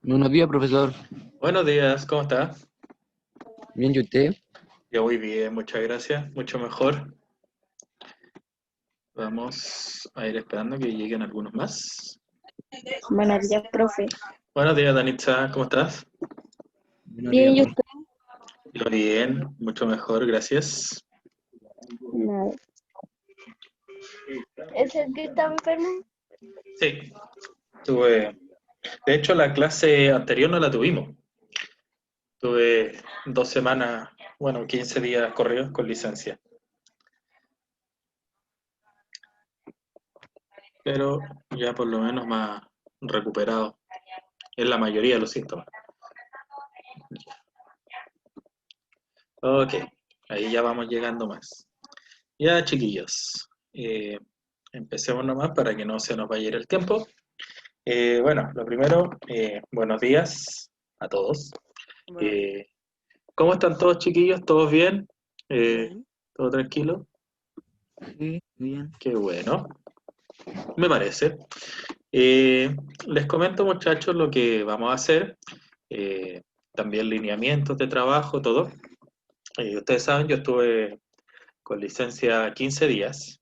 Buenos días, profesor. Buenos días, ¿cómo está? Bien, ¿y usted? Yo muy bien, muchas gracias, mucho mejor. Vamos a ir esperando que lleguen algunos más. Buenos días, profe. Buenos días, Danitza, ¿cómo estás? Buenos días, Bien, ¿y profe. usted? Yo bien, mucho mejor, gracias. Nada. ¿Es el que está enfermo? Sí, tuve. De hecho, la clase anterior no la tuvimos. Tuve 2 semanas, bueno, 15 días corridos con licencia. Pero ya por lo menos más recuperado en la mayoría de los síntomas. Ok, ahí ya vamos llegando más. Ya, chiquillos, empecemos nomás para que no se nos vaya a ir el tiempo. Bueno, lo primero, buenos días a todos. Bueno, Eh, ¿Cómo están todos, chiquillos? ¿Todos bien? Eh, bien. ¿Todo tranquilo? Sí, bien. Qué bueno, me parece. Les comento, muchachos, lo que vamos a hacer. Eh, También lineamientos de trabajo, todo. Ustedes saben, yo estuve con licencia 15 días.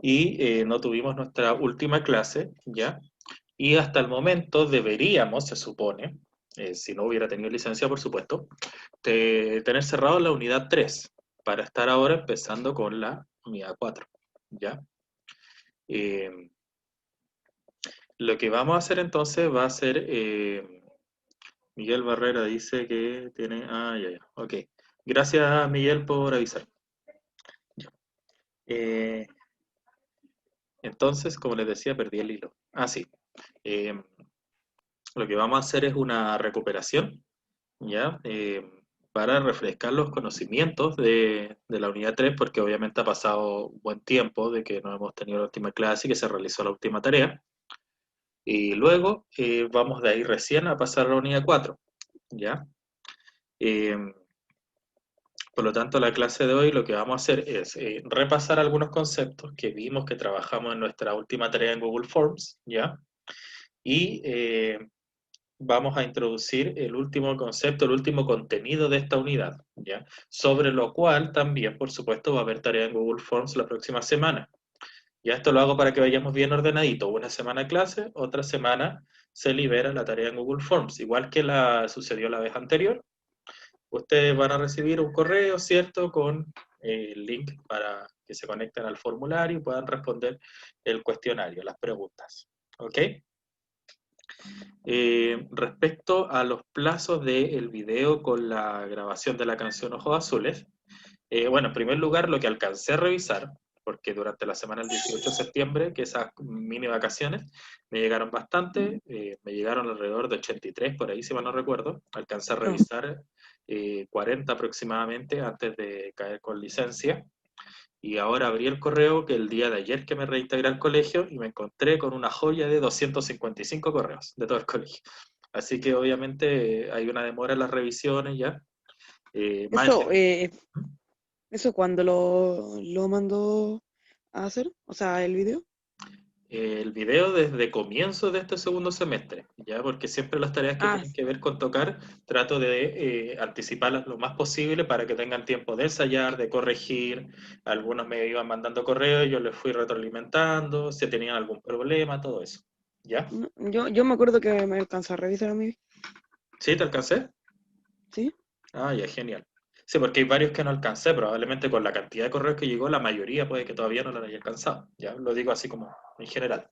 Y no tuvimos nuestra última clase, ¿ya? Y hasta el momento deberíamos, se supone, si no hubiera tenido licencia, por supuesto, tener cerrado la unidad 3 para estar ahora empezando con la unidad 4, ¿ya? Eh, lo que vamos a hacer entonces va a ser, Miguel Barrera dice que tiene, ya, ya, ok. Gracias, Miguel, por avisar. Eh, entonces, como les decía, perdí el hilo. Ah, sí. Eh, lo que vamos a hacer es una recuperación, ¿ya? Para refrescar los conocimientos de la unidad 3 porque obviamente ha pasado buen tiempo de que no hemos tenido la última clase y que se realizó la última tarea. Y luego vamos de ahí recién a pasar a la unidad 4, ¿ya? Eh, por lo tanto, la clase de hoy lo que vamos a hacer es repasar algunos conceptos que vimos que trabajamos en nuestra última tarea en Google Forms, ¿ya? Y vamos a introducir el último concepto, el último contenido de esta unidad, ¿ya? Sobre lo cual también, por supuesto, va a haber tarea en Google Forms la próxima semana. Ya esto lo hago para que vayamos bien ordenadito. Una semana clase, otra semana se libera la tarea en Google Forms. Igual que sucedió la vez anterior, ustedes van a recibir un correo, ¿cierto? Con el link para que se conecten al formulario y puedan responder el cuestionario, las preguntas. ¿Ok? Respecto a los plazos del video con la grabación de la canción Ojos Azules, bueno, en primer lugar, lo que alcancé a revisar, porque durante la semana del 18 de septiembre, que esas mini vacaciones, me llegaron bastante, me llegaron alrededor de 83, por ahí si mal no recuerdo, alcancé a No, revisar 40 aproximadamente antes de caer con licencia. Y ahora abrí el correo que el día de ayer que me reintegré al colegio y me encontré con una joya de 255 correos de todo el colegio. Así que obviamente hay una demora en las revisiones ya. Más eso, eso cuando lo mandó a hacer, o sea, el video. el video desde comienzo de este segundo semestre, ya porque siempre las tareas que Ah, tienen que ver con tocar trato de anticiparlas lo más posible para que tengan tiempo de ensayar, de corregir. Algunos me iban mandando correos, yo les fui retroalimentando, si tenían algún problema, todo eso. ¿Ya? no, yo me acuerdo que me alcanzó a revisar a mí, ¿Sí te alcancé? ¿sí? Ah, ya, genial. Sí, porque hay varios que no alcancé, probablemente con la cantidad de correos que llegó, la mayoría puede que todavía no lo haya alcanzado. Ya lo digo así como en general.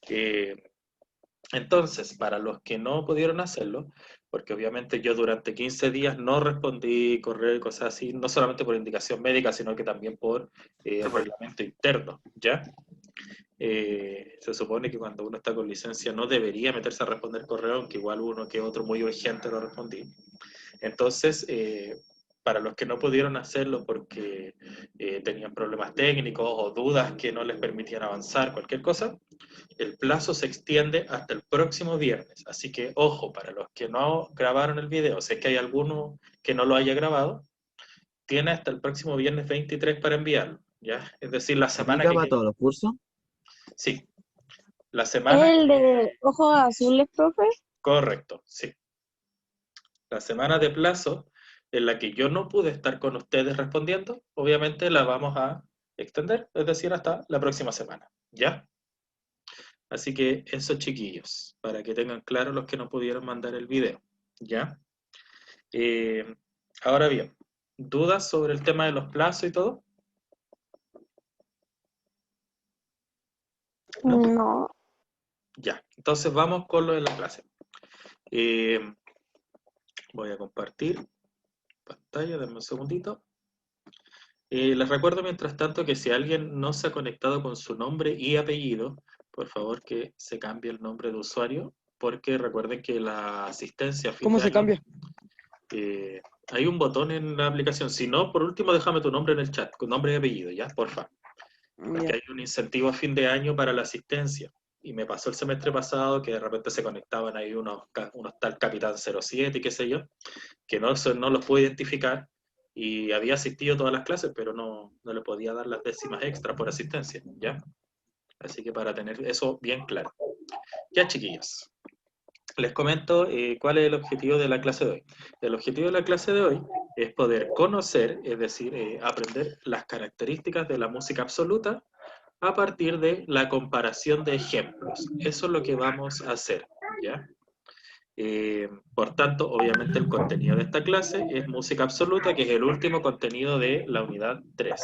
Eh, entonces, para los que no pudieron hacerlo, porque obviamente yo durante 15 días no respondí correo y cosas así, no solamente por indicación médica, sino que también por reglamento interno, ¿ya? Se supone que cuando uno está con licencia no debería meterse a responder correo, aunque igual uno que otro muy urgente lo respondí. Entonces, para los que no pudieron hacerlo porque tenían problemas técnicos o dudas que no les permitían avanzar, cualquier cosa, el plazo se extiende hasta el próximo viernes. Así que, ojo, para los que no grabaron el video, sé que hay alguno que no lo haya grabado, tiene hasta el próximo viernes 23 para enviarlo, ¿ya? Es decir, la ¿Se semana aplica que para queda. todos los cursos? Sí, La ¿Es semana, el de ojos azules, profe? correcto, sí. La semana de plazo en la que yo no pude estar con ustedes respondiendo, obviamente la vamos a extender, es decir, hasta la próxima semana, ¿ya? Así que eso, chiquillos, para que tengan claro los que no pudieron mandar el video, ¿ya? Eh, ahora bien, ¿dudas sobre el tema de los plazos y todo? ¿No? No. Ya, entonces vamos con lo de la clase. Eh, voy a compartir pantalla, denme un segundito. Les recuerdo mientras tanto que si alguien no se ha conectado con su nombre y apellido, por favor que se cambie el nombre de usuario, porque recuerden que la asistencia a fin ¿Cómo de se año, cambia? hay un botón en la aplicación. Si no, por último déjame tu nombre en el chat, con nombre y apellido, ¿ya? Porfa. Porque Ya. hay un incentivo a fin de año para la asistencia. Y me pasó el semestre pasado que de repente se conectaban ahí unos tal Capitán 07 y qué sé yo, que no los pude identificar y había asistido a todas las clases, pero no le podía dar las décimas extra por asistencia, ¿ya? Así que para tener eso bien claro. Ya, chiquillos, les comento cuál es el objetivo de la clase de hoy. El objetivo de la clase de hoy es poder conocer, es decir, aprender las características de la música absoluta a partir de la comparación de ejemplos. Eso es lo que vamos a hacer, ¿ya? Por tanto, obviamente el contenido de esta clase es música absoluta, que es el último contenido de la unidad 3.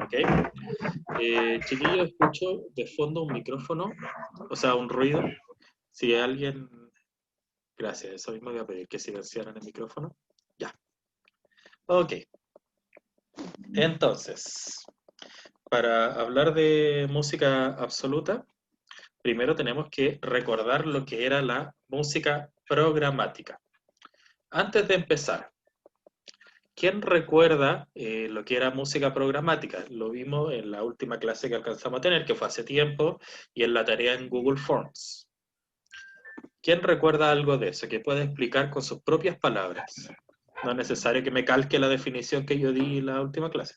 ¿Ok? Chiquillo, escucho de fondo un micrófono, o sea, un ruido. Si alguien... Gracias, eso mismo voy a pedir, que silenciaran el micrófono. Ya. Ok. Entonces, para hablar de música absoluta, primero tenemos que recordar lo que era la música programática. Antes de empezar, ¿quién recuerda lo que era música programática? Lo vimos en la última clase que alcanzamos a tener, que fue hace tiempo, y en la tarea en Google Forms. ¿Quién recuerda algo de eso? Que pueda explicar con sus propias palabras. No es necesario que me calque la definición que yo di en la última clase.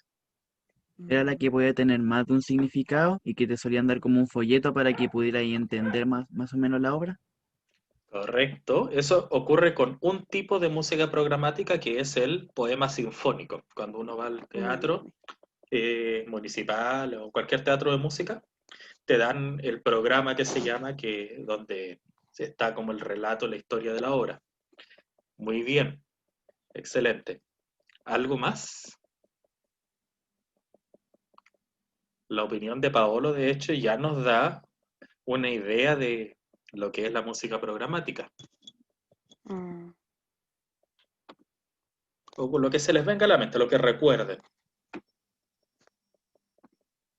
Era la que podía tener más de un significado y que te solían dar como un folleto para que pudieras entender más o menos la obra. Correcto. Eso ocurre con un tipo de música programática que es el poema sinfónico. Cuando uno va al teatro municipal o cualquier teatro de música, te dan el programa que se llama, donde está como el relato, la historia de la obra. Muy bien, excelente. ¿Algo más? La opinión de Paolo, de hecho, ya nos da una idea de lo que es la música programática, Mm, o lo que se les venga a la mente, lo que recuerden.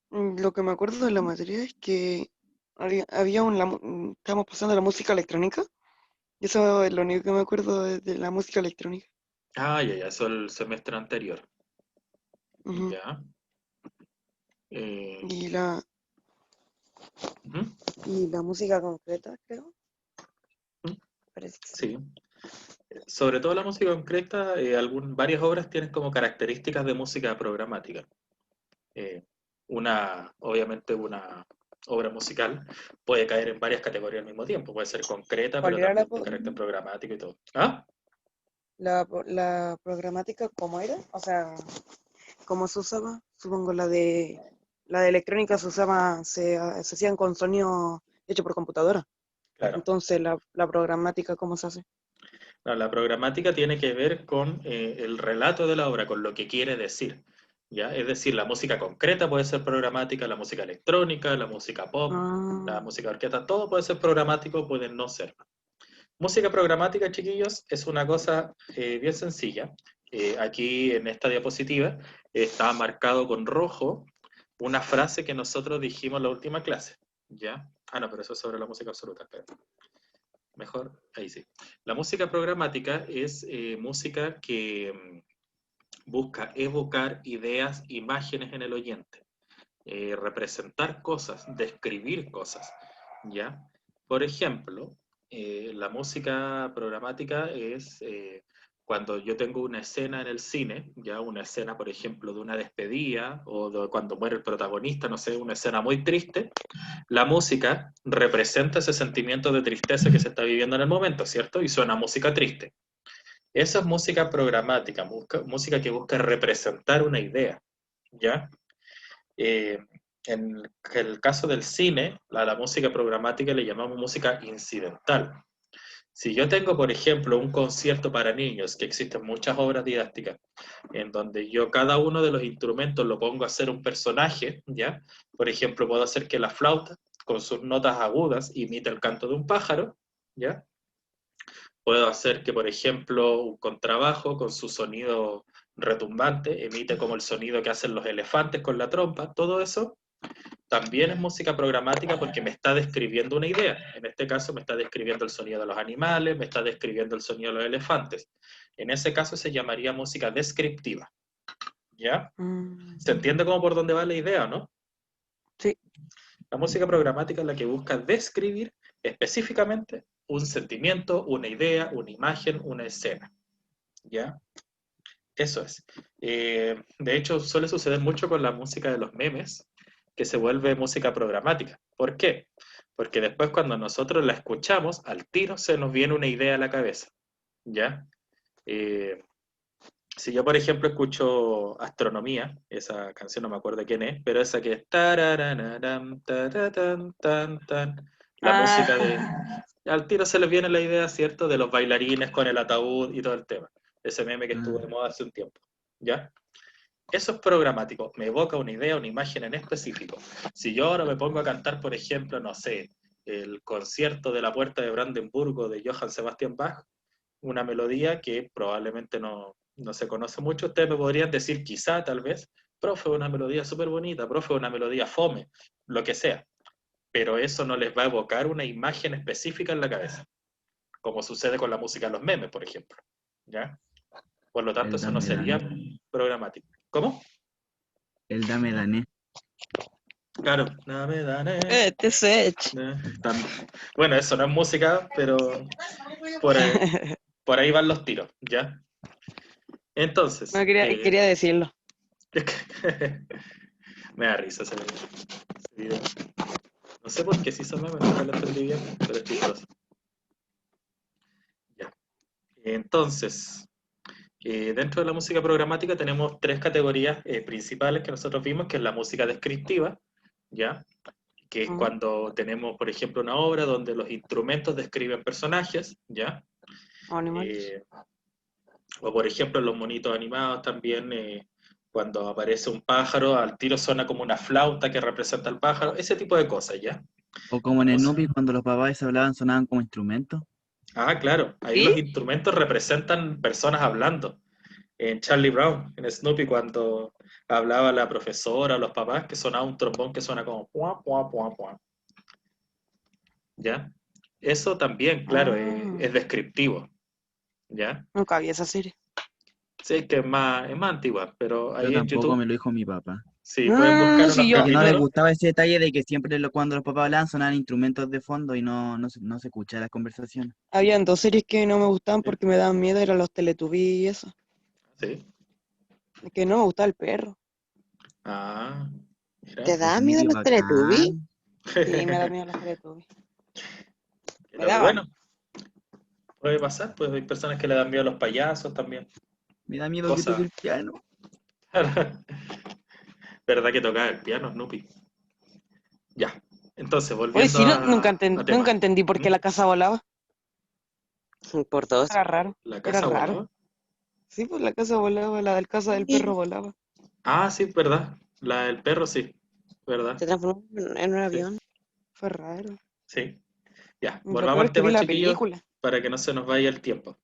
Lo que me acuerdo de la materia es que estábamos pasando la música electrónica. Y eso es lo único que me acuerdo de la música electrónica. Ah, ya, eso el semestre anterior. Ujú. Ya. Eh, Y la, ujú, y la música concreta, creo. ujú, Parece que sí. sí. Sobre todo la música concreta, varias obras tienen como características de música programática. Eh, obviamente una obra musical puede caer en varias categorías al mismo tiempo. Puede ser concreta, ¿Cuál pero era también de carácter programático y todo. ¿Ah? la programática cómo era? O sea, ¿cómo se usaba? Supongo la de electrónica se hacían con sonido hecho por computadora. Claro. Entonces, la programática, ¿cómo se hace? No, la programática tiene que ver con el relato de la obra, con lo que quiere decir. ¿Ya? Es decir, la música concreta puede ser programática, la música electrónica, la música pop, la Ah, música orquesta, todo puede ser programático, puede no ser. Música programática, chiquillos, es una cosa bien sencilla. Aquí en esta diapositiva está marcado con rojo una frase que nosotros dijimos en la última clase. ¿Ya? Ah, no, pero eso es sobre la música absoluta. Espera. Mejor, ahí sí. La música programática es música que busca evocar ideas, imágenes en el oyente, representar cosas, describir cosas, ¿ya? Por ejemplo, la música programática es cuando yo tengo una escena en el cine, ya una escena, por ejemplo, de una despedida, o de cuando muere el protagonista, no sé, una escena muy triste, la música representa ese sentimiento de tristeza que se está viviendo en el momento, ¿cierto? Y suena música triste. Esa es música programática, música que busca representar una idea, ¿ya? Eh, en el caso del cine, a la música programática le llamamos música incidental. Si yo tengo, por ejemplo, un concierto para niños, que existen muchas obras didácticas, en donde yo cada uno de los instrumentos lo pongo a ser un personaje, ¿ya? Por ejemplo, puedo hacer que la flauta, con sus notas agudas, imite el canto de un pájaro, ¿ya? Puedo hacer que, por ejemplo, un contrabajo, con su sonido retumbante, emite como el sonido que hacen los elefantes con la trompa. Todo eso también es música programática porque me está describiendo una idea. En este caso me está describiendo el sonido de los animales, me está describiendo el sonido de los elefantes. En ese caso se llamaría música descriptiva. ¿Ya? ¿Se entiende cómo por dónde va la idea, no? Sí. La música programática es la que busca describir específicamente un sentimiento, una idea, una imagen, una escena. ¿Ya? Eso es. De hecho, suele suceder mucho con la música de los memes, que se vuelve música programática. ¿Por qué? Porque después cuando nosotros la escuchamos, al tiro se nos viene una idea a la cabeza. ¿Ya? Si yo, por ejemplo, escucho Astronomía, esa canción no me acuerdo de quién es, pero esa que es tararararam, taratam, tan, tan, la música de... Al tiro se les viene la idea, ¿cierto?, de los bailarines con el ataúd y todo el tema. Ese meme que estuvo de moda hace un tiempo. ¿Ya? Eso es programático, me evoca una idea, una imagen en específico. Si yo ahora me pongo a cantar, por ejemplo, no sé, el concierto de la Puerta de Brandenburgo de Johann Sebastian Bach, una melodía que probablemente no se conoce mucho, ustedes me podrían decir quizá, tal vez, profe, una melodía súper bonita, profe, una melodía fome, lo que sea, pero eso no les va a evocar una imagen específica en la cabeza, como sucede con la música de los memes, por ejemplo, ¿ya? Por lo tanto, El eso no dame sería dané. programático. ¿Cómo? El dame dané. Claro, dame, dame, Este Sech. bueno, eso no es música, pero por ahí van los tiros, ¿ya? Entonces, No quería decirlo. me da risa ese video. No sé por qué se hizo meme, nunca lo entendí bien, pero es chistoso. Ya. Entonces, dentro de la música programática tenemos tres categorías principales que nosotros vimos, que es la música descriptiva, ¿ya? Que es cuando tenemos, por ejemplo, una obra donde los instrumentos describen personajes, ¿ya? Animales. O por ejemplo en los monitos animados también, cuando aparece un pájaro, al tiro suena como una flauta que representa al pájaro, ese tipo de cosas, ¿ya? O como en Snoopy, cuando los papás hablaban, sonaban como instrumentos. Ah, claro, ahí ¿Sí? los instrumentos representan personas hablando. En Charlie Brown, en Snoopy, cuando hablaba la profesora, los papás, que sonaba un trombón que suena como pua, pua, pua, pua. ¿Ya? Eso también, claro, es descriptivo. ¿Ya? Nunca vi esa serie. Sí, es que es más antigua, pero Yo ahí en tampoco, YouTube, me lo dijo mi papá. sí, pueden buscar Sí, unos Es que no le capítulos. gustaba ese detalle de que siempre cuando los papás hablaban sonaban instrumentos de fondo y no se escuchaba las conversaciones. Habían dos series que no me gustaban Sí. porque me daban miedo, eran los Teletubbies y eso. Sí. Es que no me gustaba el perro. Ah, mira. ¿Te da miedo Snoopy los Teletubbies? bacán. Sí, me da miedo los Teletubbies. Me Pero daban. bueno, puede pasar, pues hay personas que le dan miedo a los payasos también. Me da miedo que Cosas. toque el piano. ¿Verdad que tocaba el piano, Snoopy? Ya. Entonces, Oye, volviendo sí, a nunca tema. entendí por qué ¿Mm? la casa volaba. Por dos. Era raro. ¿La Era casa raro. volaba? Sí, pues la casa volaba, la del casa del perro volaba. Ah, sí, verdad. La del perro, sí. ¿Verdad? Se transformó en un Sí, avión. Fue raro. sí. Ya, Lo volvamos peor al es que vi tema, la chiquillos, película. para que no se nos vaya el tiempo.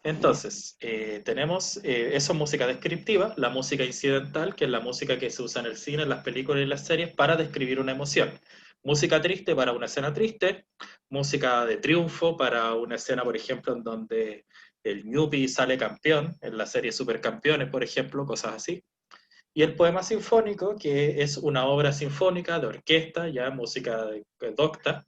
Ya. Entonces, tenemos, eso es música descriptiva, la música incidental, que es la música que se usa en el cine, en las películas y las series para describir una emoción. Música triste para una escena triste, música de triunfo para una escena, por ejemplo, en donde el Ñupi sale campeón, en la serie Supercampeones, por ejemplo, cosas así. Y el poema sinfónico, que es una obra sinfónica de orquesta, ya música docta,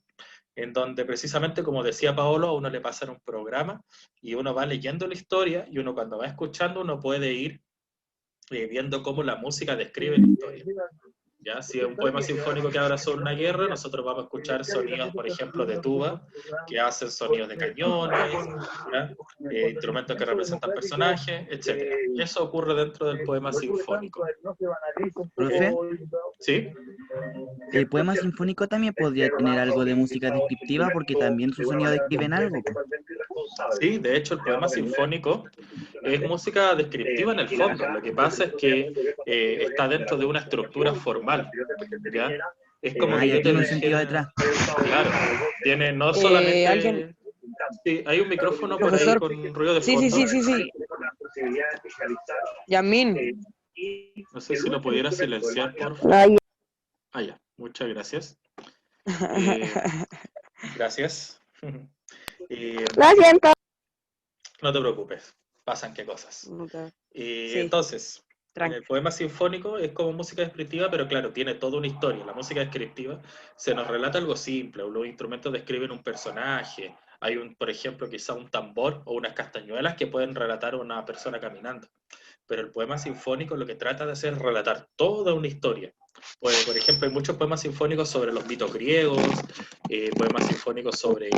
en donde precisamente, como decía Paolo, a uno le pasan un programa y uno va leyendo la historia y uno cuando va escuchando uno puede ir viendo cómo la música describe la historia. ¿Ya? Si es un poema sinfónico que habla sobre una guerra, nosotros vamos a escuchar sonidos, por ejemplo, de tuba, que hacen sonidos de cañones, ¿ya? Instrumentos que representan personajes, etc. Eso ocurre dentro del poema sinfónico. Profe, ¿Sí? el poema sinfónico también podría tener algo de música descriptiva porque también sus sonidos describen algo, po. Sí, de hecho el poema sinfónico es música descriptiva en el fondo. Lo que pasa es que está dentro de una estructura formal, ¿ya? Es como Ah, que ya yo te tiene un sentido dijera, detrás. claro, tiene no Alguien, solamente... Sí, hay un micrófono por ahí profesor. con ruido de Sí, sí, fondo. sí, sí, sí. Yamin. No sé si lo pudiera silenciar, por favor. No, ya. Ah, ya, muchas gracias. Eh, gracias. Eh, Lo siento. no te preocupes, pasan qué cosas. No te- Y Sí, entonces, en el tranqui. poema sinfónico es como música descriptiva, pero claro, tiene toda una historia. La música descriptiva se nos relata algo simple, los instrumentos describen un personaje. Hay por ejemplo, quizá un tambor o unas castañuelas que pueden relatar a una persona caminando. Pero el poema sinfónico lo que trata de hacer es relatar toda una historia. Pues, por ejemplo, hay muchos poemas sinfónicos sobre los mitos griegos, poemas sinfónicos sobre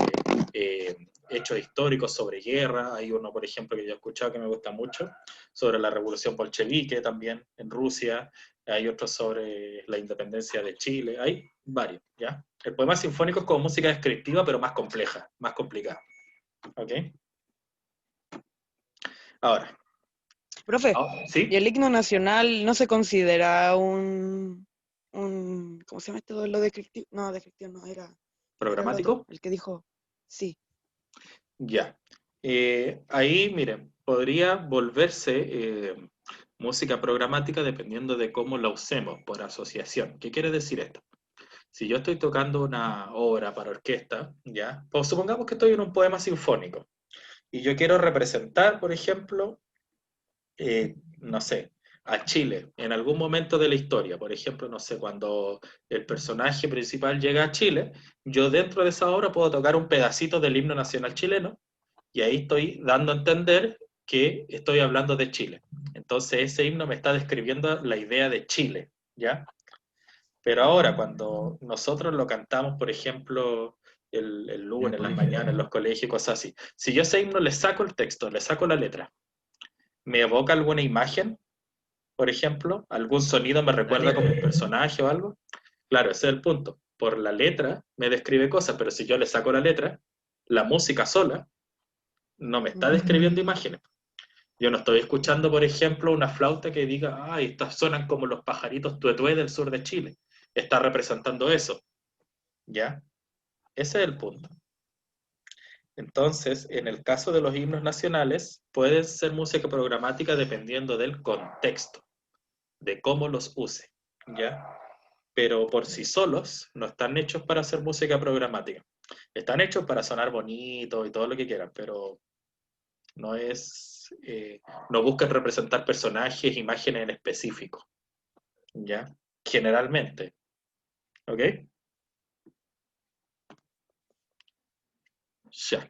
hechos históricos, sobre guerra. Hay uno, por ejemplo, que yo he escuchado que me gusta mucho, sobre la revolución bolchevique también en Rusia. Hay otros sobre la independencia de Chile. Hay varios, ¿ya? El poema sinfónico es como música descriptiva, pero más compleja, más complicada. ¿Ok? Ahora, Profe, ¿y ¿sí? el himno nacional no se considera ¿cómo se llama esto? Lo descriptivo. No, descriptivo no, ¿quién era el otro? ¿Programático? El que dijo, sí. Ya. Ahí, miren, podría volverse música programática dependiendo de cómo la usemos por asociación. ¿Qué quiere decir esto? Si yo estoy tocando una obra para orquesta, ¿ya? Pues supongamos que estoy en un poema sinfónico y yo quiero representar, por ejemplo, no sé, a Chile en algún momento de la historia. Por ejemplo, no sé, cuando el personaje principal llega a Chile, yo dentro de esa obra puedo tocar un pedacito del himno nacional chileno y ahí estoy dando a entender que estoy hablando de Chile. Entonces ese himno me está describiendo la idea de Chile, ¿ya? Pero ahora cuando nosotros lo cantamos, por ejemplo, el lunes, en las mañanas, en los colegios, cosas así, si yo ese himno le saco el texto, le saco la letra, ¿me evoca alguna imagen, por ejemplo? ¿Algún sonido me recuerda como un personaje o algo? Claro, ese es el punto. Por la letra me describe cosas, pero si yo le saco la letra, la música sola no me está describiendo imágenes. Yo no estoy escuchando, por ejemplo, una flauta que diga, ay, estas suenan como los pajaritos tuetué del sur de Chile. Está representando eso, ¿ya? Ese es el punto. Entonces, en el caso de los himnos nacionales, puede ser música programática dependiendo del contexto, de cómo los use, ¿ya? Pero por sí solos no están hechos para hacer música programática. Están hechos para sonar bonito y todo lo que quieran, pero no es, no buscan representar personajes, imágenes en específico, ¿ya? Generalmente, ¿ok? Ya.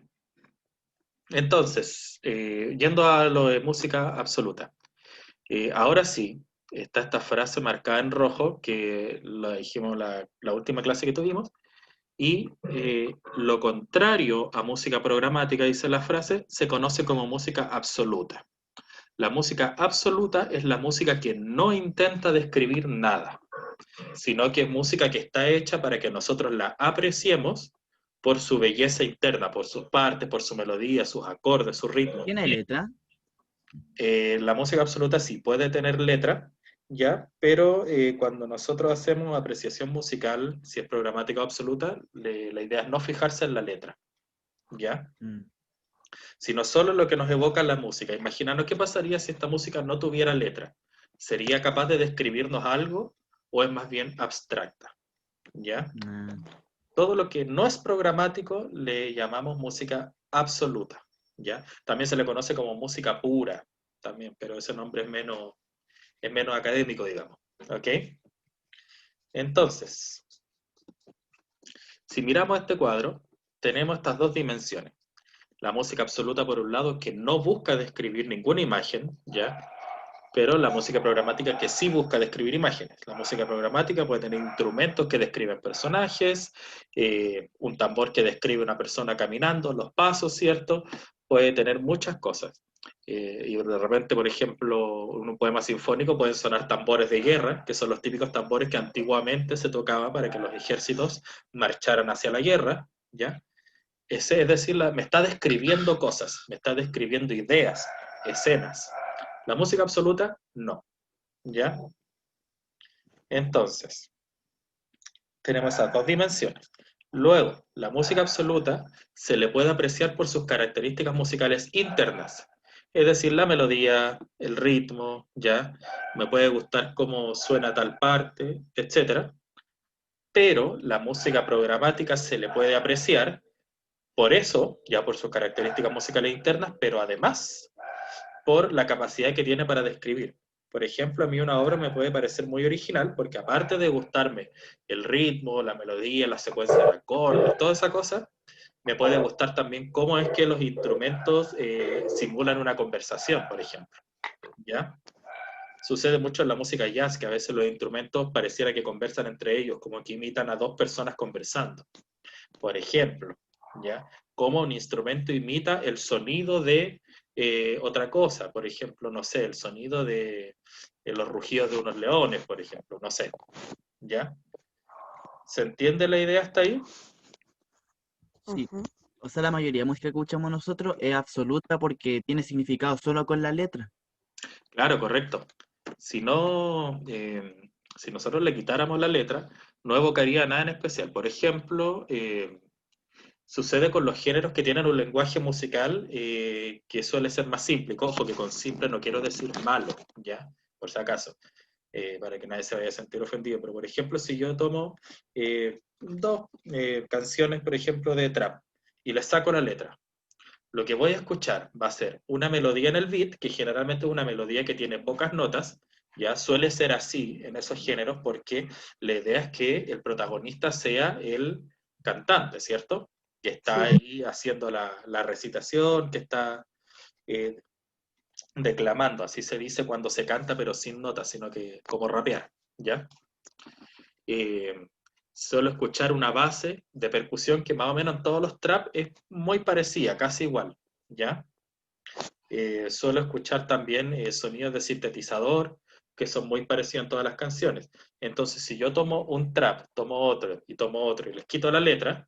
Entonces, yendo a lo de música absoluta. Ahora sí, está esta frase marcada en rojo, que la dijimos la última clase que tuvimos, y lo contrario a música programática, dice la frase, se conoce como música absoluta. La música absoluta es la música que no intenta describir nada, sino que es música que está hecha para que nosotros la apreciemos por su belleza interna, por sus partes, por su melodía, sus acordes, su ritmo. ¿Tiene letra? La música absoluta sí puede tener letra, ¿ya? Pero cuando nosotros hacemos apreciación musical, si es programática o absoluta, la idea es no fijarse en la letra, ¿ya? Mm. Sino solo lo que nos evoca la música. Imaginanos qué pasaría si esta música no tuviera letra. ¿Sería capaz de describirnos algo o es más bien abstracta? ¿Ya? Ah, Todo lo que no es programático le llamamos música absoluta, ¿ya? También se le conoce como música pura, también, pero ese nombre es menos académico, digamos, ¿ok? Entonces, Si miramos este cuadro, tenemos estas dos dimensiones. La música absoluta, por un lado, que no busca describir ninguna imagen, ¿ya? Pero la música programática que sí busca describir imágenes. La música programática puede tener instrumentos que describen personajes, un tambor que describe una persona caminando, los pasos, ¿cierto? Puede tener muchas cosas. Y de repente, por ejemplo, en un poema sinfónico pueden sonar tambores de guerra, que son los típicos tambores que antiguamente se tocaban para que los ejércitos marcharan hacia la guerra, ¿ya? Es decir, me está describiendo cosas, me está describiendo ideas, escenas. La música absoluta, no. ¿Ya? Entonces, tenemos esas dos dimensiones. Luego, la música absoluta se le puede apreciar por sus características musicales internas. Es decir, la melodía, el ritmo, ¿ya? Me puede gustar cómo suena tal parte, etc. Pero la música programática se le puede apreciar por eso, ya por sus características musicales internas, pero además por la capacidad que tiene para describir. Por ejemplo, a mí una obra me puede parecer muy original porque aparte de gustarme el ritmo, la melodía, la secuencia de acordes, toda esa cosa, me puede gustar también cómo es que los instrumentos simulan una conversación, por ejemplo. ¿Ya? Sucede mucho en la música jazz, que a veces los instrumentos pareciera que conversan entre ellos, como que imitan a dos personas conversando. Por ejemplo, ¿ya? Cómo un instrumento imita el sonido de otra cosa, por ejemplo, no sé, el sonido de los rugidos de unos leones, por ejemplo, no sé, ¿ya? ¿Se entiende la idea hasta ahí? Sí. Ujú. O sea, la mayoría de música que escuchamos nosotros es absoluta porque tiene significado solo con la letra. Claro, correcto. Si no, si nosotros le quitáramos la letra, no evocaría nada en especial. Por ejemplo, sucede con los géneros que tienen un lenguaje musical que suele ser más simple. Ojo que con simple no quiero decir malo, ¿ya? Por si acaso, para que nadie se vaya a sentir ofendido. Pero, por ejemplo, si yo tomo dos canciones, por ejemplo, de trap y les saco la letra, lo que voy a escuchar va a ser una melodía en el beat, que generalmente es una melodía que tiene pocas notas, ya suele ser así en esos géneros porque la idea es que el protagonista sea el cantante, ¿cierto? Que está Sí. ahí haciendo la recitación, que está eh, declamando, así se dice cuando se canta pero sin notas, sino que como rapear, ¿ya? Eh, Suelo escuchar una base de percusión que más o menos en todos los trap es muy parecida, casi igual, ¿ya? Suelo escuchar también sonidos de sintetizador que son muy parecidos en todas las canciones. Entonces, si yo tomo un trap, tomo otro y les quito la letra,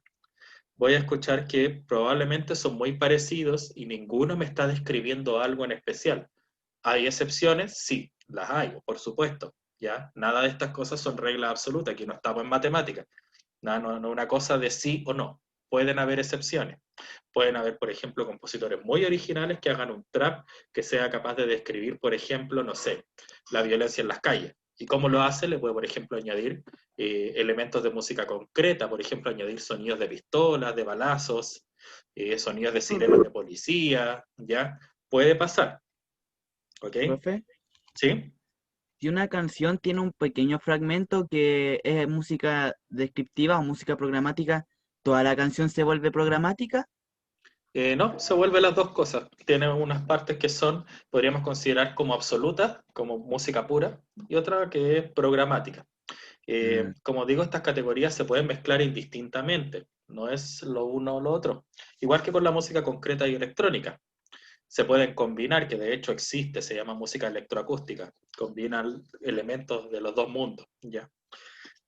voy a escuchar que probablemente son muy parecidos y ninguno me está describiendo algo en especial. ¿Hay excepciones? Sí, las hay, por supuesto. ¿Ya? Nada de estas cosas son reglas absolutas, aquí no estamos en matemáticas. Nada, no una cosa de sí o no. Pueden haber excepciones. Pueden haber, por ejemplo, compositores muy originales que hagan un trap que sea capaz de describir, por ejemplo, no sé, la violencia en las calles. ¿Y cómo lo hace? Le puede, por ejemplo, añadir elementos de música concreta, por ejemplo, añadir sonidos de pistolas, de balazos, sonidos de sirenas de policía, ¿ya? Puede pasar, ¿ok? Profe, ¿Sí? si una canción tiene un pequeño fragmento que es música descriptiva o música programática, ¿toda la canción se vuelve programática? No, se vuelven las dos cosas. Tiene unas partes que son, podríamos considerar como absolutas, como música pura, y otra que es programática. Mm, Como digo, estas categorías se pueden mezclar indistintamente, no es lo uno o lo otro. Igual que con la música concreta y electrónica. Se pueden combinar, que de hecho existe, se llama música electroacústica. Combinan elementos de los dos mundos, ¿ya?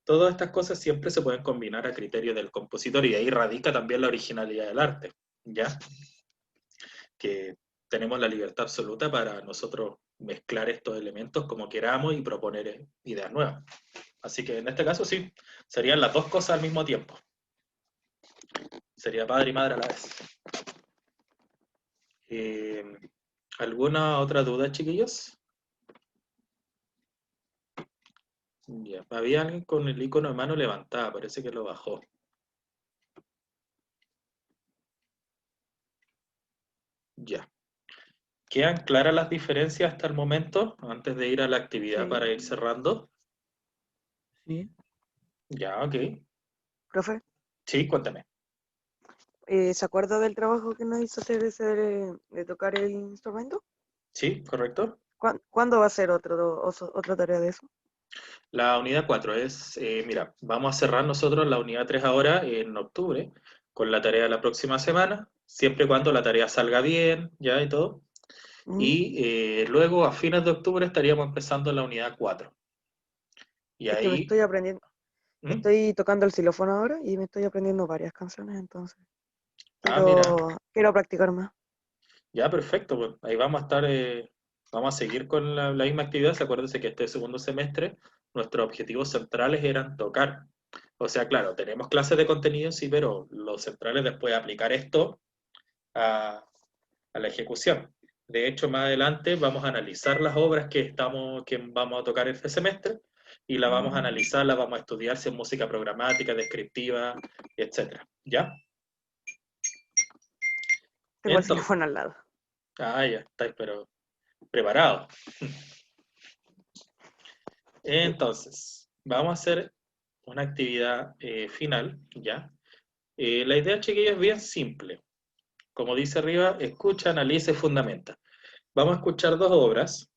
Todas estas cosas siempre se pueden combinar a criterio del compositor y ahí radica también la originalidad del arte, ¿ya? Que tenemos la libertad absoluta para nosotros mezclar estos elementos como queramos y proponer ideas nuevas. Así que en este caso sí, serían las dos cosas al mismo tiempo. Sería padre y madre a la vez. Eh, ¿Alguna otra duda, chiquillos? Ya, había alguien con el icono de mano levantada, parece que lo bajó. Ya. ¿Quedan claras las diferencias hasta el momento? Antes de ir a la actividad Sí. para ir cerrando. sí. Ya, ok. Profe, Sí, cuéntame. ¿Se acuerda del trabajo que nos hizo hacer ese de tocar el instrumento? Sí, correcto. ¿Cuándo va a ser otra tarea de eso? La unidad 4 es, mira, vamos a cerrar nosotros la unidad 3 ahora en octubre, con la tarea de la próxima semana, siempre y cuando la tarea salga bien, ya y todo. Mm, Y luego a fines de octubre estaríamos empezando la unidad 4. Y Es que me ahí, estoy aprendiendo, ¿mm? estoy tocando el xilófono ahora y me estoy aprendiendo varias canciones, entonces Ah, mira, quiero practicar más. ya perfecto, pues ahí vamos a estar, vamos a seguir con la misma actividad. Acuérdense que este segundo semestre nuestros objetivos centrales eran tocar. O sea, claro, tenemos clases de contenido, sí, pero los centrales después de aplicar esto a la ejecución. De hecho, más adelante vamos a analizar las obras que vamos a tocar este semestre y las vamos a analizar, las vamos a estudiar si es música programática, descriptiva, etcétera. ¿Ya? Tengo el Entonces, xilófono al lado. ya estáis, pero preparados. Sí. Entonces, vamos a hacer una actividad final, ¿ya? La idea, chiquillos, es bien simple. Como dice arriba, escucha, analiza y fundamenta. Vamos a escuchar dos obras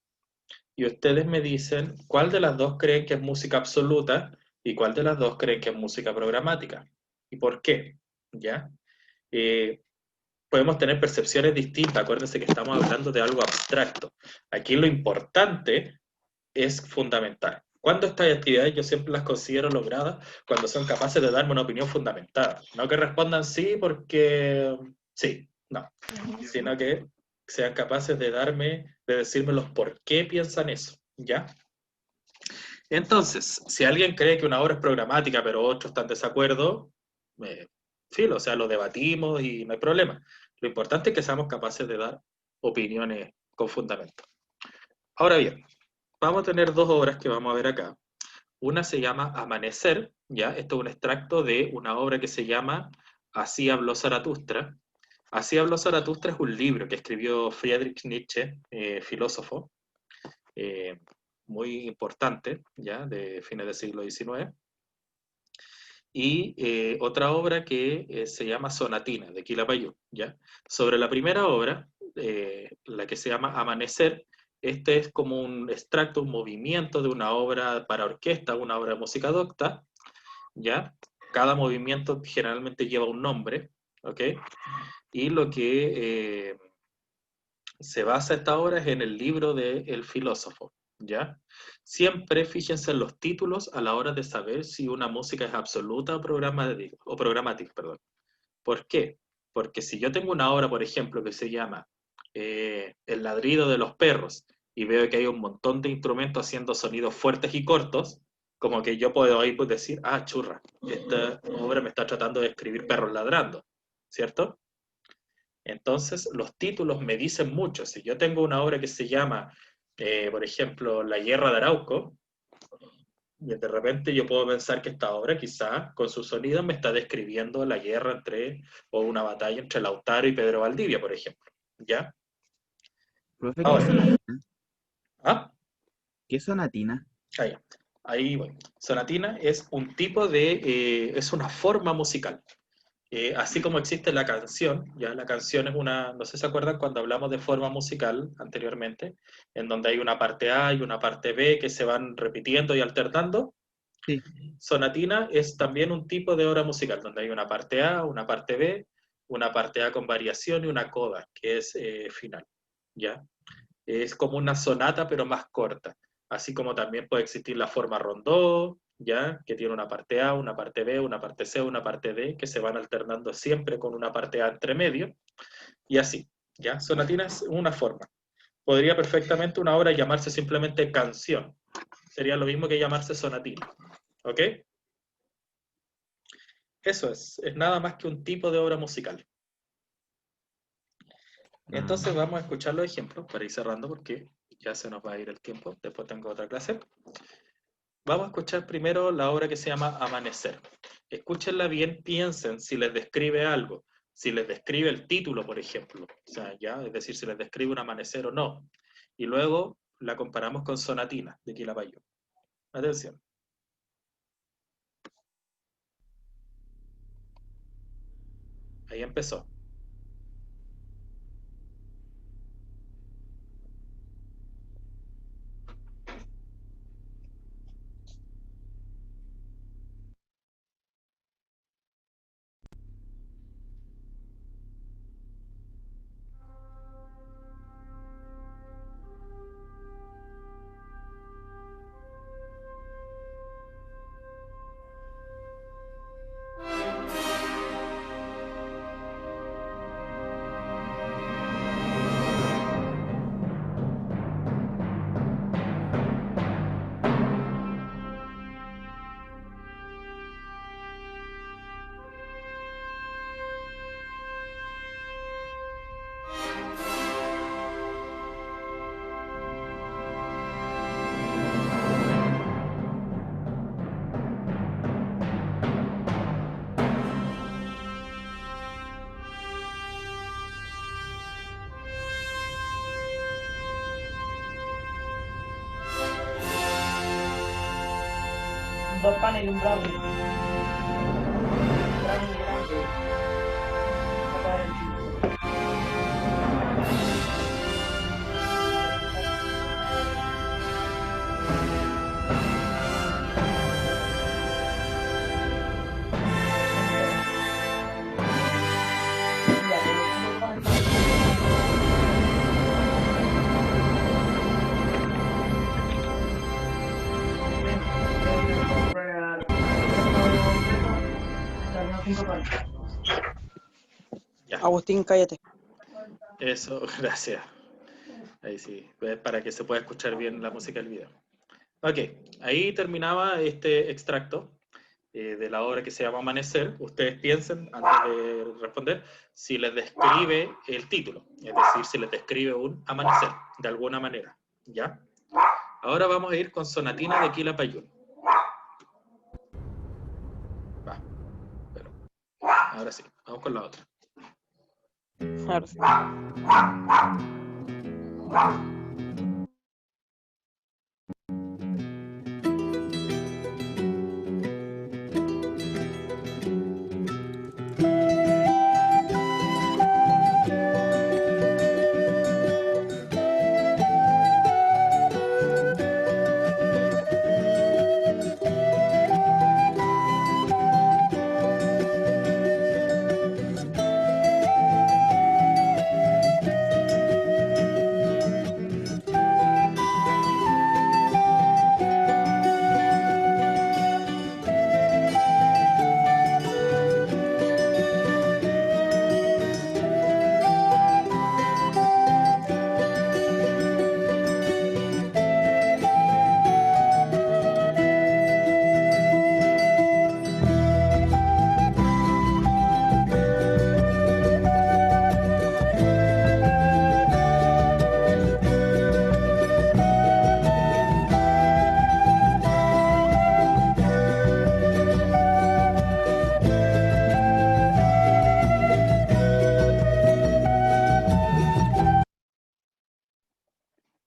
y ustedes me dicen cuál de las dos creen que es música absoluta y cuál de las dos creen que es música programática. ¿Y por qué? ¿Ya? Eh, Podemos tener percepciones distintas, acuérdense que estamos hablando de algo abstracto. Aquí lo importante es fundamental. Cuando estas actividades yo siempre las considero logradas cuando son capaces de darme una opinión fundamentada. No que respondan sí porque sí, no, sino que sean capaces de de decirme los por qué piensan eso, ¿ya? Entonces, si alguien cree que una obra es programática, pero otros están de desacuerdo, filo, o sea, lo debatimos y no hay problema. Lo importante es que seamos capaces de dar opiniones con fundamento. Ahora bien, vamos a tener dos obras que vamos a ver acá. Una se llama Amanecer, ¿ya? Esto es un extracto de una obra que se llama Así habló Zaratustra. Así habló Zaratustra es un libro que escribió Friedrich Nietzsche, filósofo, eh, muy importante, ¿ya? De fines del siglo XIX. Y otra obra que se llama Sonatina, de Quilapayún, ¿ya? Sobre la primera obra, la que se llama Amanecer, este es como un extracto, un movimiento de una obra para orquesta, una obra de música docta, ¿ya? Cada movimiento generalmente lleva un nombre, ¿ok? Y lo que se basa esta obra es en el libro del filósofo, ¿ya? Siempre fíjense en los títulos a la hora de saber si una música es absoluta o programática, perdón. ¿Por qué? Porque si yo tengo una obra, por ejemplo, que se llama El ladrido de los perros y veo que hay un montón de instrumentos haciendo sonidos fuertes y cortos, como que yo puedo ahí pues decir, ah, churra, esta obra me está tratando de escribir perros ladrando, ¿cierto? Entonces, los títulos me dicen mucho. Si yo tengo una obra que se llama, por ejemplo, La Guerra de Arauco, y de repente yo puedo pensar que esta obra quizá con sus sonidos me está describiendo la guerra o una batalla entre Lautaro y Pedro Valdivia, por ejemplo. ¿Ya? Profe, ¿qué es Ahora, sonatina? ¿ah? ¿Qué es sonatina? Ahí, ahí voy. Sonatina es un tipo es una forma musical. Así como existe la canción, ya la canción es una, no sé si se acuerdan cuando hablamos de forma musical anteriormente, en donde hay una parte A y una parte B que se van repitiendo y alternando. Sí. Sonatina es también un tipo de obra musical, donde hay una parte A, una parte B, una parte A con variación y una coda, que es final, ¿ya? Es como una sonata, pero más corta. Así como también puede existir la forma rondó, ¿ya? Que tiene una parte A, una parte B, una parte C, una parte D, que se van alternando siempre con una parte A entre medio, y así, ¿ya? Sonatina es una forma. Podría perfectamente una obra llamarse simplemente canción. Sería lo mismo que llamarse sonatina, ¿ok? Eso es nada más que un tipo de obra musical. Entonces Ah, vamos a escuchar los ejemplos para ir cerrando porque ya se nos va a ir el tiempo. Después tengo otra clase. Vamos a escuchar primero la obra que se llama Amanecer. Escúchenla bien, piensen si les describe algo, si les describe el título, por ejemplo, o sea, ya, es decir, si les describe un amanecer o no. Y luego la comparamos con Sonatina, de Quilapayún. Atención. Ahí empezó. Dos panes y un brownie. Brownie grande. Acá en Chile. Ya, pero dos panes. Ya, Agustín, cállate. eso, gracias. Ahí sí, para que se pueda escuchar bien la música del video. Ok, ahí terminaba este extracto de la obra que se llama Amanecer. Ustedes piensen, antes de responder, si les describe el título, es decir, si les describe un amanecer, de alguna manera, ¿ya? Ahora vamos a ir con Sonatina de Quilapayún. Va, pero ahora sí, vamos con la otra. Ahora sí.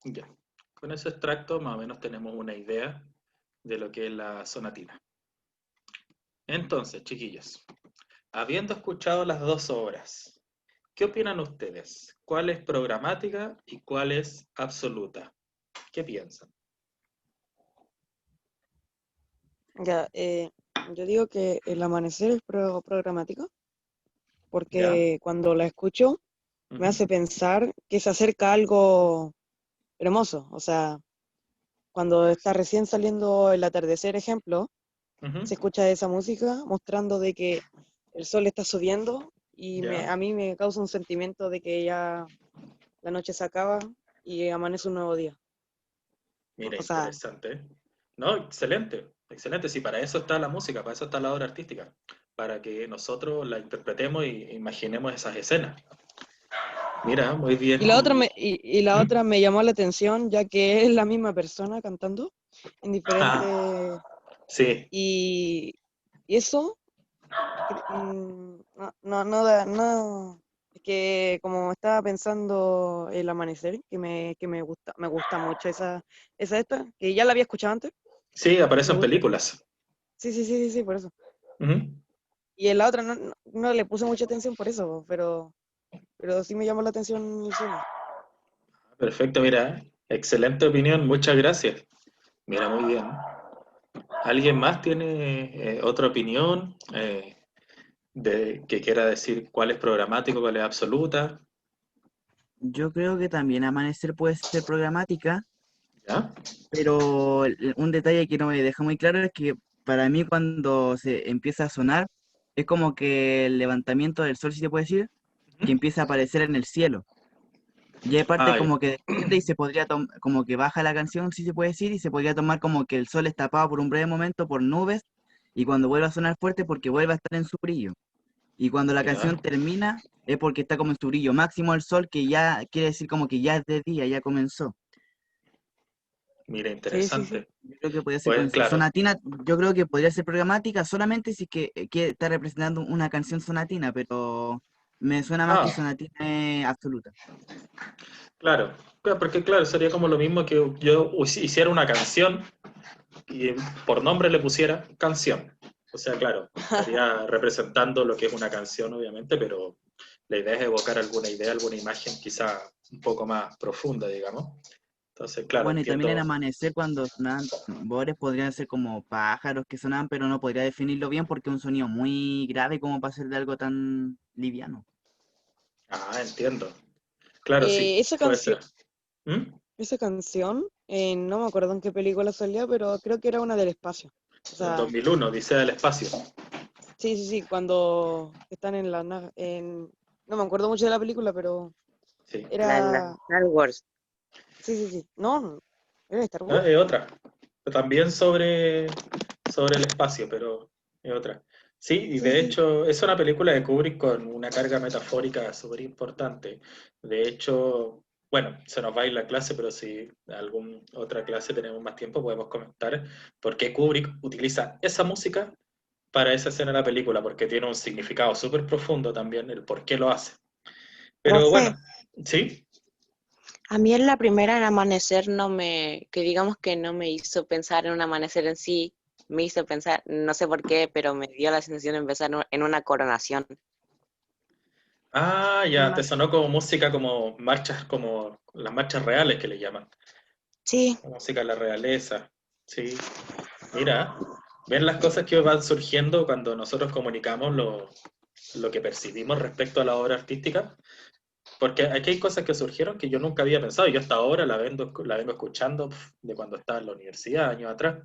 Ya, con ese extracto más o menos tenemos una idea de lo que es la sonatina. Entonces, chiquillos, habiendo escuchado las dos obras, ¿qué opinan ustedes? ¿Cuál es programática y cuál es absoluta? ¿Qué piensan? Ya, yo digo que el amanecer es programático, ¿Ya? porque cuando la escucho me hace Ujú, pensar que se acerca algo hermoso. O sea, cuando está recién saliendo el atardecer, ejemplo, ujú, se escucha esa música mostrando de que el sol está subiendo y ya. a mí me causa un sentimiento de que ya la noche se acaba y amanece un nuevo día. Mira, O sea, interesante, ¿eh? No, excelente, excelente. Sí, para eso está la música, para eso está la obra artística, para que nosotros la interpretemos e imaginemos esas escenas. Mira, muy bien. y la ¿Mm? otra me llamó la atención ya que es la misma persona cantando en Ah, diferentes. sí, Y eso, no, es que como estaba pensando el amanecer, me gusta mucho esta, que ya la había escuchado antes, sí, me aparecen gusta, películas. sí, por eso. Ujú. Y en la otra no le puse mucha atención por eso, pero sí me llamó la atención el sueño. Perfecto, mira, excelente opinión, muchas gracias. Mira, muy bien. ¿Alguien más tiene otra opinión de que quiera decir cuál es programático, cuál es absoluta? Yo creo que también Amanecer puede ser programática, ¿Ya? pero un detalle que no me deja muy claro es que para mí cuando se empieza a sonar, es como que el levantamiento del sol, si se puede decir, que empieza a aparecer en el cielo. Y hay parte Ah, ya. como que desciende y se podría como que baja la canción, si se puede decir, y se podría tomar como que el sol es tapado por un breve momento por nubes, y cuando vuelve a sonar fuerte porque vuelve a estar en su brillo. Y cuando la Ya. canción termina es porque está como en su brillo máximo el sol, que ya quiere decir como que ya es de día, ya comenzó. Mira, Sí, sí, sí. interesante. Yo creo que podría ser con Pues eso. claro. Sonatina, yo creo que podría ser programática solamente si es que está representando una canción sonatina, pero me suena más que Ah, sonatina es absoluta. claro. Claro, porque claro, sería como lo mismo que yo hiciera una canción y por nombre le pusiera canción. O sea, claro, estaría representando lo que es una canción, obviamente, pero la idea es evocar alguna idea, alguna imagen quizá un poco más profunda, digamos. Entonces, claro, Bueno, y también en entiendo. amanecer cuando sonaban tambores podrían ser como pájaros que sonaban, pero no podría definirlo bien porque es un sonido muy grave como para ser de algo tan liviano. Ah, entiendo. Claro, sí, Esa puede canción, ser. ¿Mm? esa canción, no me acuerdo en qué película salía, pero creo que era una del espacio. O En sea, 2001, Odisea del Espacio. sí, sí, sí, cuando están en la no me acuerdo mucho de la película, pero Sí. La era, Star Wars. sí, sí, sí, no, era de Star Ah, Wars. es otra. También sobre el espacio, pero es otra. Sí, y Sí, de sí, hecho es una película de Kubrick con una carga metafórica súper importante. De hecho, bueno, se nos va a ir la clase, pero si en alguna otra clase tenemos más tiempo podemos comentar por qué Kubrick utiliza esa música para esa escena de la película, porque tiene un significado súper profundo también el por qué lo hace. Pero Profe, bueno, sí. a mí en la primera, el amanecer, que digamos que no me hizo pensar en un amanecer en sí, me hizo pensar, no sé por qué, pero me dio la sensación de empezar en una coronación. Ah, Sí, ya, te sonó como música, como marchas, como las marchas reales que le llaman. Sí, La música de la realeza. Sí, mira, ven las cosas que van surgiendo cuando nosotros comunicamos lo que percibimos respecto a la obra artística. Porque aquí hay cosas que surgieron que yo nunca había pensado. Y yo hasta ahora la vengo escuchando de cuando estaba en la universidad, años atrás.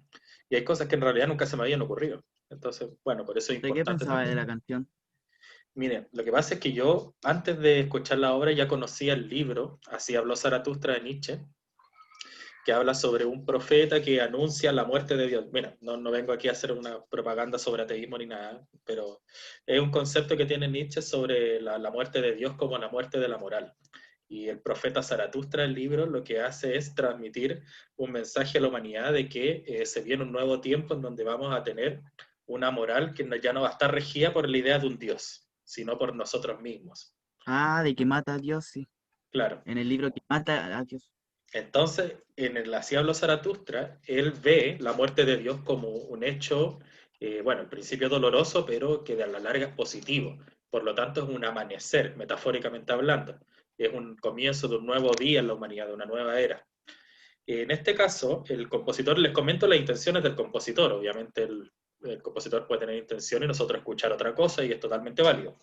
Y hay cosas que en realidad nunca se me habían ocurrido. Entonces, bueno, por eso es ¿de qué importante pensaba de también. la canción? Miren, lo que pasa es que yo, antes de escuchar la obra, ya conocía el libro, Así habló Zaratustra de Nietzsche, que habla sobre un profeta que anuncia la muerte de Dios. Mira, no vengo aquí a hacer una propaganda sobre ateísmo ni nada, pero es un concepto que tiene Nietzsche sobre la muerte de Dios como la muerte de la moral. Y el profeta Zaratustra, el libro, lo que hace es transmitir un mensaje a la humanidad de que se viene un nuevo tiempo en donde vamos a tener una moral que ya no va a estar regida por la idea de un Dios, sino por nosotros mismos. Ah, de que mata a Dios, sí. Claro. En el libro que mata a Dios. Entonces, en el Así habló Zaratustra, él ve la muerte de Dios como un hecho, bueno, al principio doloroso, pero que a la larga es positivo. Por lo tanto, es un amanecer, metafóricamente hablando. Es un comienzo de un nuevo día en la humanidad, de una nueva era. En este caso, el compositor, les comento las intenciones del compositor. Obviamente, el compositor puede tener intención y nosotros escuchar otra cosa y es totalmente válido.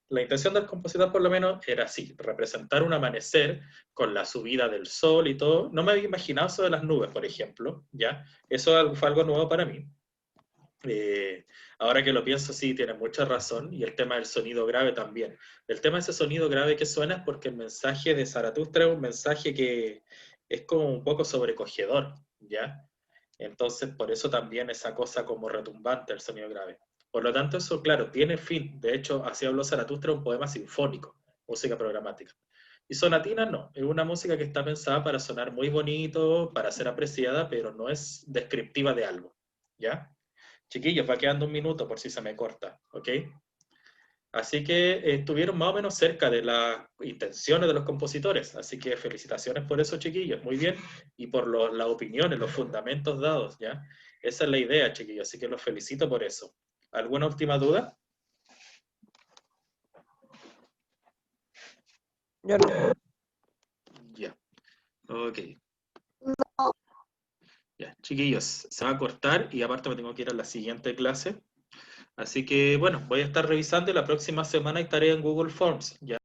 La intención del compositor por lo menos era así, representar un amanecer con la subida del sol y todo. No me había imaginado eso de las nubes, por ejemplo, ¿ya? Eso fue algo nuevo para mí. Ahora que lo pienso, sí, tiene mucha razón, y el tema del sonido grave también. El tema de ese sonido grave que suena es porque el mensaje de Zaratustra es un mensaje que es como un poco sobrecogedor, ¿ya? Entonces, por eso también esa cosa como retumbante, el sonido grave. Por lo tanto, eso, claro, tiene fin. De hecho, así habló Zaratustra, un poema sinfónico, música programática. Y sonatina no, es una música que está pensada para sonar muy bonito, para ser apreciada, pero no es descriptiva de algo, ¿ya? Chiquillos, va quedando un minuto por si se me corta, ¿ok? Así que estuvieron más o menos cerca de las intenciones de los compositores, así que felicitaciones por eso, chiquillos, muy bien, y por las opiniones, los fundamentos dados, ¿ya? Esa es la idea, chiquillos, así que los felicito por eso. ¿Alguna última duda? Yo no. Ya. Ok. Ya, chiquillos, se va a cortar y aparte me tengo que ir a la siguiente clase. Así que, bueno, voy a estar revisando y la próxima semana estaré en Google Forms. ¿Ya?